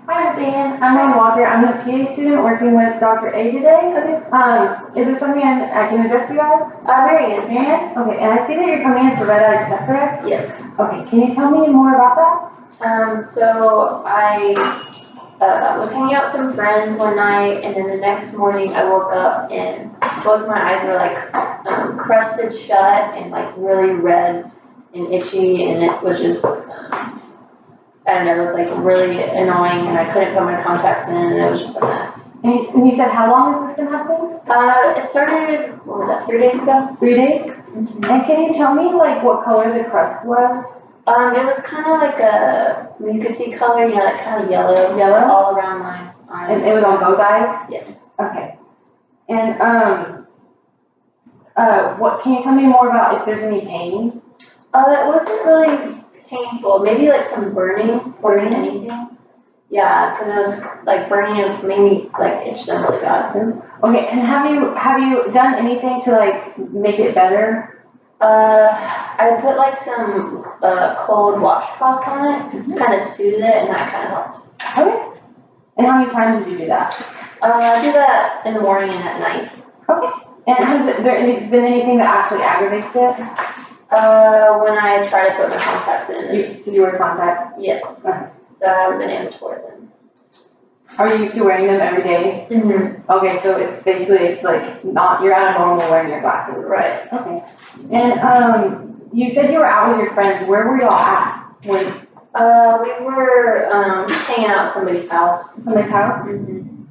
Hi, Miss Ann. I'm Ron Walker. I'm a PA student working with Dr. A today. Okay. Is there something I can address you as? Mary Ann. Mary Ann? Okay, and I see that you're coming in for red eye, is that correct? Yes. Okay, can you tell me more about that? So I was hanging out with some friends one night, and then the next morning I woke up and both my eyes were like crusted shut and like really red and itchy, and it was just, I don't know, it was like really annoying, and I couldn't put my contacts in, and it was just a mess. And you said how long has this been happening? It started, what was that, 3 days ago? 3 days? Mm-hmm. And can you tell me like what color the crust was? It was kind of like a, you could see color, you know, like kind of yellow. Yellow? All around my eyes. And it was on both eyes? Yes. Okay. And what can you tell me more about if there's any pain? It wasn't really painful. Maybe like some burning more than anything. Yeah, because it was like burning. It was made me like itch them really bad. Okay, and have you done anything to like make it better? I put like some cold washcloths on it, kind of soothed it, and that kind of helped. Okay. And how many times did you do that? I do that in the morning and at night. Okay. And has there been anything that actually aggravates it? When I try to put my contacts in. Do you wear contacts? Yes. Okay. So I haven't been able to wear them. Are you used to wearing them every day? Mm-hmm. Okay, so it's basically, it's like not, you're out of normal wearing your glasses. Right. Okay. And you said you were out with your friends. Where were y'all at? When? We were hanging out at somebody's house. Somebody's house? Mm-hmm.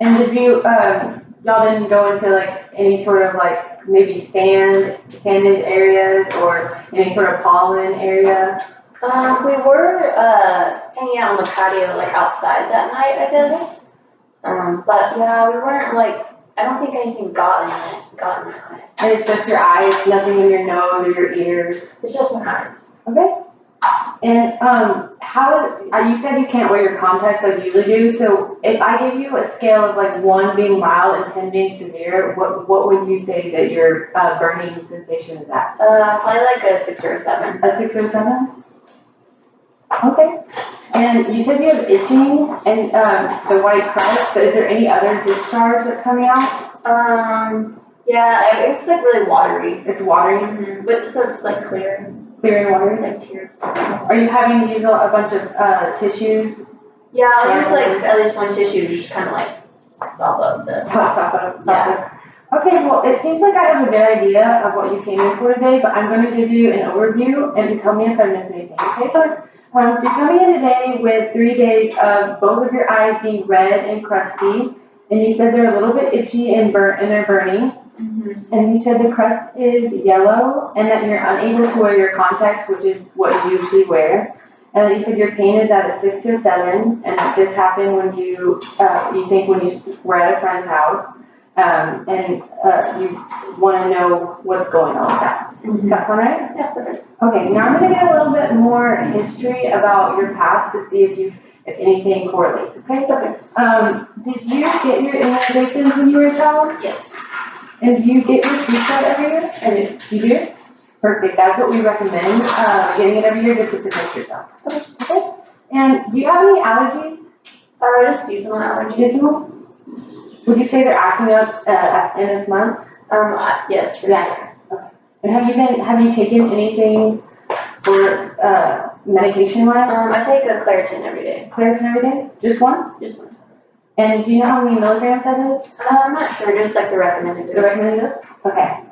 And did you, y'all didn't go into like any sort of like maybe sanded areas or any sort of pollen area? We were hanging out on the patio, like outside that night, I guess. But yeah, we weren't like, I don't think anything got in my eye. And it's just your eyes, nothing in your nose or your ears? It's just my eyes. Okay. And you said you can't wear your contacts like you usually do, so if I give you a scale of like 1 being mild and 10 being severe, what would you say that your burning sensation is at? Probably like a 6 or a 7. A 6 or 7? Okay. And you said you have itching and the white crust, but is there any other discharge that's coming out? Yeah, it's like really watery. It's watery? Mm-hmm. But so it's like clear. Clear and watery? Like tears. Are you having to use a bunch of tissues? Yeah, I'll use like at least one tissue to just kind of like sop up the. Sop up. Okay, well, it seems like I have a good idea of what you came in for today, but I'm going to give you an overview and tell me if I missed anything. Okay, so you're coming in today with 3 days of both of your eyes being red and crusty, and you said they're a little bit itchy and they're burning. Mm-hmm. And you said the crust is yellow and that you're unable to wear your contacts, which is what you usually wear. And then you said your pain is at a 6 to a 7, and that this happened when you think when you were at a friend's house, and you want to know what's going on with that. Mm-hmm. Does that sound right? Yeah, perfect. Okay, now I'm going to get a little bit more history about your past to see if anything correlates. Okay. Did you get your immunizations when you were a child? Yes. And do you get your flu shot every year? I do. You do? Perfect. That's what we recommend, getting it every year just to protect yourself. Okay. And do you have any allergies? Just seasonal allergies. Seasonal? Would you say they're acting up in this month? Yes, for sure. Okay. And have you taken anything for medication-wise? I take a Claritin every day. Claritin every day? Just one? Just one. And do you know how many milligrams that is? I'm not sure, just like the recommended dose. The recommended dose? Okay.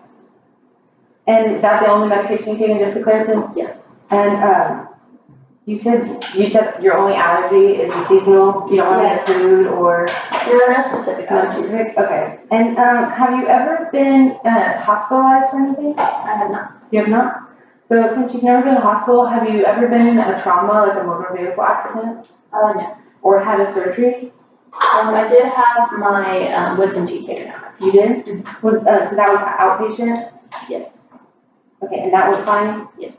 And is that the only medication you take, just the Claritin? Yes. And you said your only allergy is the seasonal. You don't want any food or no specific allergies. Okay. And have you ever been hospitalized for anything? I have not. You have not? So since you've never been to the hospital, have you ever been in a trauma, like a motor vehicle accident? No. Or had a surgery? I did have my wisdom teeth taken out. You did? Mm-hmm. So that was outpatient? Yes. Okay, and that was fine? Yes.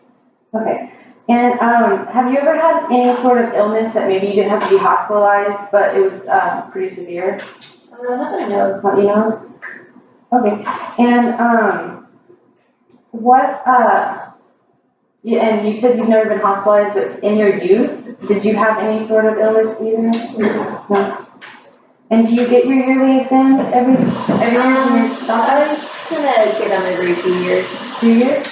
Okay. And have you ever had any sort of illness that maybe you didn't have to be hospitalized, but it was pretty severe? Not that I know of. Not you know? Okay. And and you said you've never been hospitalized, but in your youth, Did you have any sort of illness either? No. And do you get your yearly exams every year from your doctor? I kind of get them every few years. 2 years?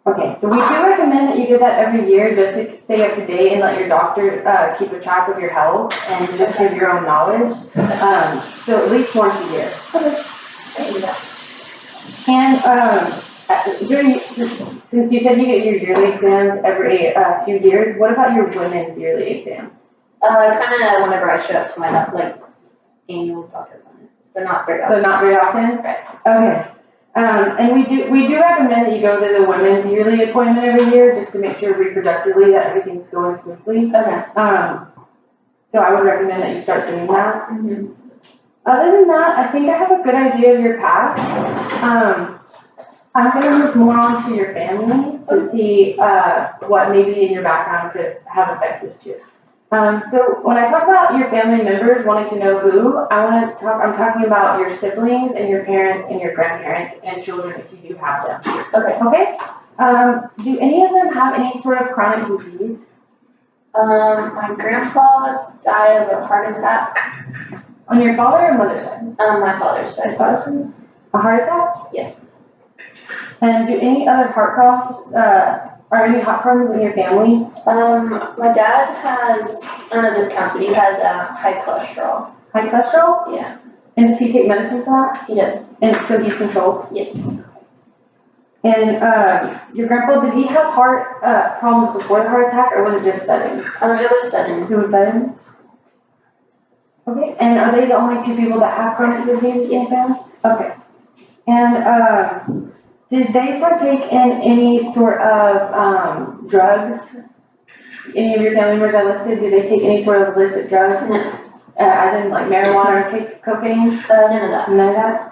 Okay, so we do recommend that you do that every year just to stay up to date and let your doctor keep a track of your health and just give your own knowledge. So at least once a year. Okay. And since you said you get your yearly exams every few years, what about your women's yearly exam? Kind of whenever I show up to my annual doctor appointment. So not very often. So not very often? Right. Okay. And we do recommend that you go to the women's yearly appointment every year just to make sure reproductively that everything's going smoothly. Okay. So I would recommend that you start doing that. Mm-hmm. Other than that, I think I have a good idea of your path. I'm going to move more on to your family to see what maybe in your background could have affected this too. So when I talk about your family members wanting to know who, I'm talking about your siblings and your parents and your grandparents and children if you do have them. Okay. Okay? Do any of them have any sort of chronic disease? My grandpa died of a heart attack. On your father or mother's side? My father's side. A heart attack? Yes. And do any other heart problems, are any heart problems in your family? My dad has, I don't know if this counts, but he has high cholesterol. High cholesterol? Yeah. And does he take medicine for that? He does. And so he's controlled? Yes. And your grandpa, did he have heart problems before the heart attack, or was it just sudden? It was sudden. It was sudden? Okay. And are they the only two people that have chronic disease in the family? Okay. And did they partake in any sort of drugs? Any of your family members I listed, did they take any sort of illicit drugs? No. As in like marijuana or cocaine? None of that. None of that?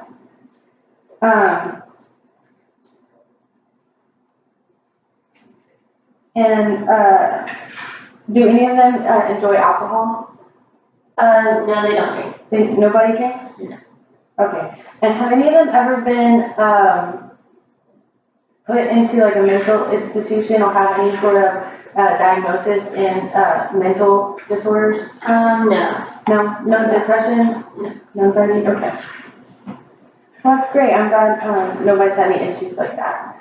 And do any of them enjoy alcohol? No, they don't drink. Nobody drinks? No. Okay. And have any of them ever been put into like a mental institution or have any sort of diagnosis in mental disorders? No. No? No depression? No. No anxiety? Okay. Well, that's great. I'm glad nobody's had any issues like that.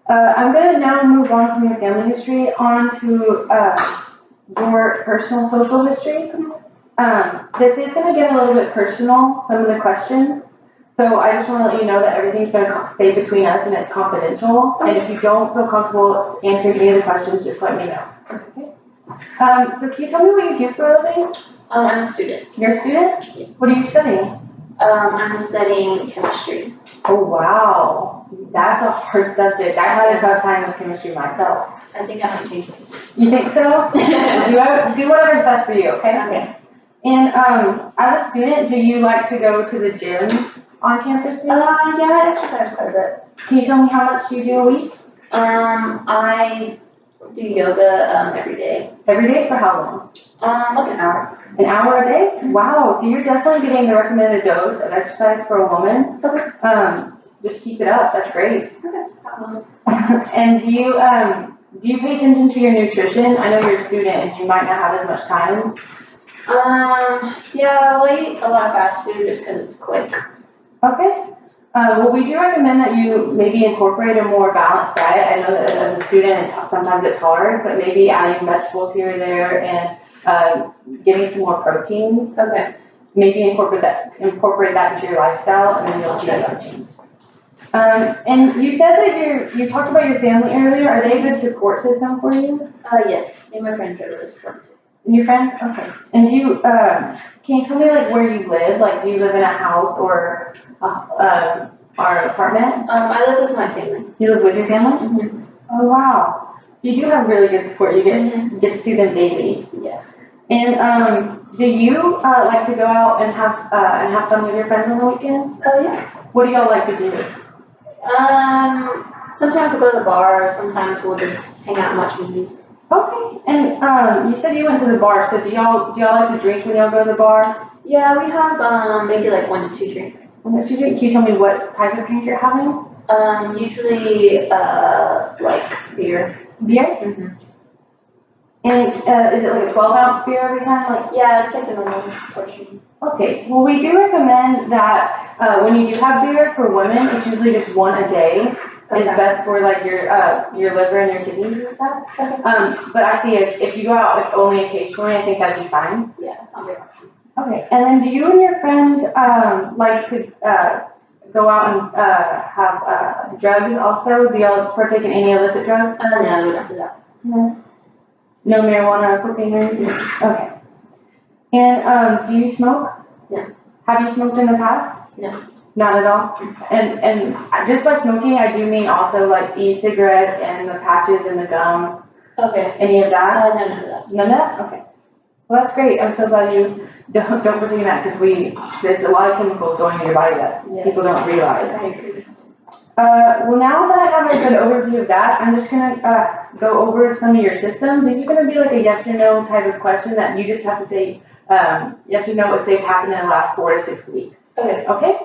I'm going to now move on from your family history on to your personal social history. This is going to get a little bit personal, some of the questions. So I just want to let you know that everything's going to stay between us and it's confidential. And if you don't feel comfortable answering any of the questions, just let me know. Okay. So can you tell me what you do for a living? I'm a student. You're a student? Yes. What are you studying? I'm studying chemistry. Oh, wow. That's a hard subject. I had a tough time with chemistry myself. I think I might change it. You think so? do whatever's best for you, okay? Okay. And as a student, do you like to go to the gym on campus? Yeah, I exercise quite a bit. Can you tell me how much you do a week? I do yoga every day. Every day for how long? Like an hour. An hour a day? Wow, so you're definitely getting the recommended dose of exercise for a woman. Okay. Just keep it up, that's great. Okay. And do you pay attention to your nutrition? I know you're a student and you might not have as much time. Yeah, I'll eat a lot of fast food just because it's quick. Okay. Well, we do recommend that you maybe incorporate a more balanced diet. I know that as a student, sometimes it's hard, but maybe adding vegetables here or there and getting some more protein. Okay. Maybe incorporate that into your lifestyle, and then you'll see that change. And you said that you talked about your family earlier. Are they a good support system for you? Yes. Me and my friends are really supportive. And your friends? Okay. And do you, can you tell me like where you live? Like, do you live in a house or an apartment? I live with my family. You live with your family? Mm-hmm. Oh, wow. So you do have really good support. You get to see them daily. Yeah. And do you like to go out and have fun with your friends on the weekends? Oh, yeah. What do y'all like to do? Sometimes we'll go to the bar. Sometimes we'll just hang out and watch movies. Okay. And you said you went to the bar. So do y'all like to drink when y'all go to the bar? Yeah, we have maybe like 1 to 2 drinks. 1 to 2 drinks? Can you tell me what type of drink you're having? Usually like beer. Beer? Mm-hmm. And, is it like a 12-ounce beer every time? Like, Yeah, it's like a normal portion. okay, well, we do recommend that, when you do have beer for women, it's usually just one a day. It's Okay. best for like your liver and your kidneys and stuff. Okay. But I see if you go out like only occasionally, I think that'd be fine. Yeah, sounds good. Okay, and then do you and your friends, like to, go out and, have, drugs also? Do y'all partake in any illicit drugs? No, we don't do that. No. No marijuana or cocaine or anything? Okay. And, do you smoke? No. Have you smoked in the past? No. Not at all? And just by smoking, I do mean also like e-cigarettes and the patches and the gum, Okay. any of that? No, none of that. None of that? Okay. Well, that's great. I'm so glad you don't partake in that because there's a lot of chemicals going in your body that Yes. people don't realize. I agree. Well, now that I have a good overview of that, I'm just gonna, go over some of your systems. These are gonna be like a yes or no type of question that you just have to say, yes or no if they've happened in the last 4 to 6 weeks. Okay. Okay?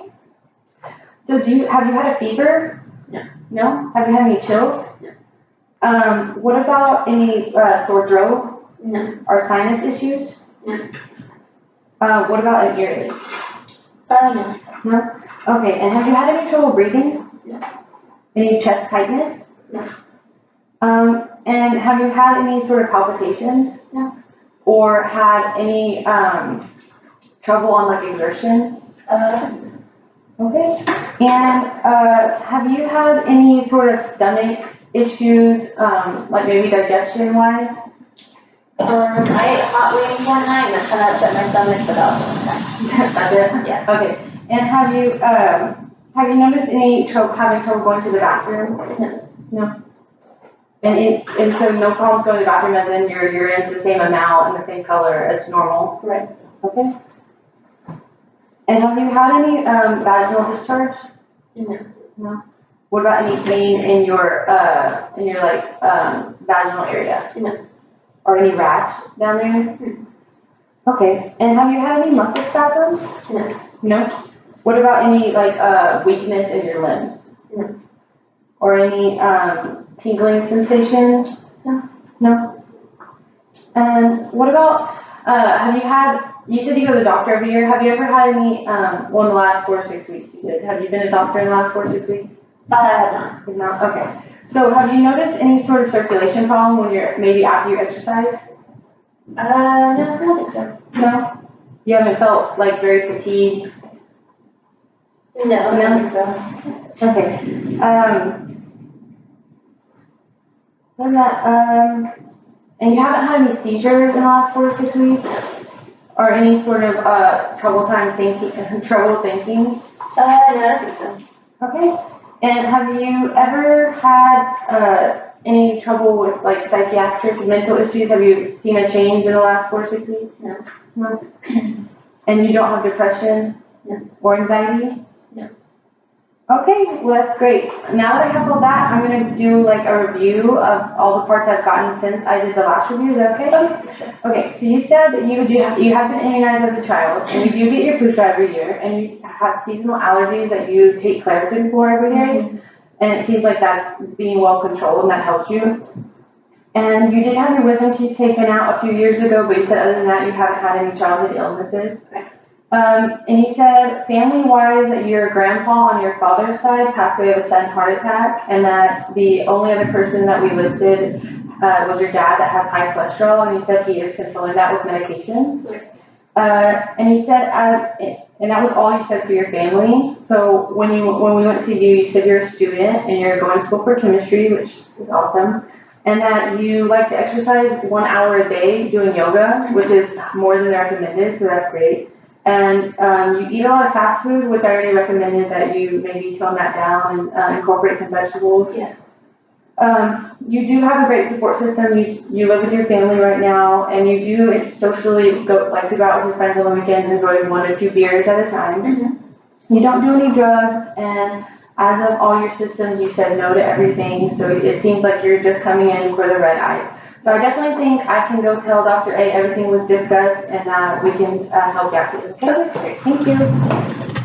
So have you had a fever? No. No? Have you had any chills? No. What about any, sore throat No. or sinus issues? No. What about an earache? No. No? Okay, and have you had any trouble breathing? No. Any chest tightness? No. And have you had any sort of palpitations? No. Or had any, trouble on like exertion? Okay. And, have you had any sort of stomach issues, like maybe digestion wise? I ate hot wings one night and that kind of upset my stomach, but that was okay. That's it? Yeah. Okay. And have you noticed any having trouble going to the bathroom? No. No. And so no problem going to the bathroom as in your urine's the same amount and the same color as normal? Right. Okay. And have you had any, vaginal discharge? No. No. What about any pain in your like, vaginal area? No. Or any rash down there? Okay. And have you had any muscle spasms? No. No? What about any like, weakness in your limbs? No. Or any, tingling sensation? No. No? And what about, you said you go to the doctor every year. Have you ever had any, well, in the last 4 to 6 weeks, you said, have you been to a doctor in the last 4 to 6 weeks? I have not. You've not? Okay. So have you noticed any sort of circulation problem when maybe after you exercise? No, I don't think so. No? You haven't felt like very fatigued? No, I don't think so. Okay. Then and you haven't had any seizures in the last 4 to 6 weeks? Or any sort of, trouble thinking? No, I don't think so. Okay. And have you ever had, any trouble with like psychiatric mental issues? Have you seen a change in the last 4 to 6 weeks? No. No. And you don't have depression? No. Or anxiety? No. Okay, well that's great. Now that I have all that, I'm gonna do like a review of all the parts I've gotten since I did the last review. Is that okay? Okay. Okay, so you said that you have been immunized as a child, and you do get your flu shot every year, and you have seasonal allergies that you take Claritin for every day, and it seems like that's being well controlled and that helps you. And you did have your wisdom teeth taken out a few years ago, but you said other than that you haven't had any childhood illnesses. And you said family-wise that your grandpa on your father's side passed away of a sudden heart attack, and that the only other person that we listed was your dad that has high cholesterol, and you said he is controlling that with medication. And you said, and that was all you said for your family. So when we went to you said you're a student and you're going to school for chemistry, which is awesome, and that you like to exercise 1 hour a day doing yoga, which is more than recommended, so that's great. And you eat a lot of fast food, which I already recommended that you maybe tone that down and incorporate some vegetables. Yeah. You do have a great support system. You live with your family right now, and you do socially like to go out with your friends on the weekends and enjoy 1 or 2 beers at a time. Mm-hmm. You don't do any drugs, and as of all your systems, you said no to everything. So it seems like you're just coming in for the red eyes. So I definitely think I can go tell Dr. A everything was discussed, and we can help you out too. Okay, great. Thank you.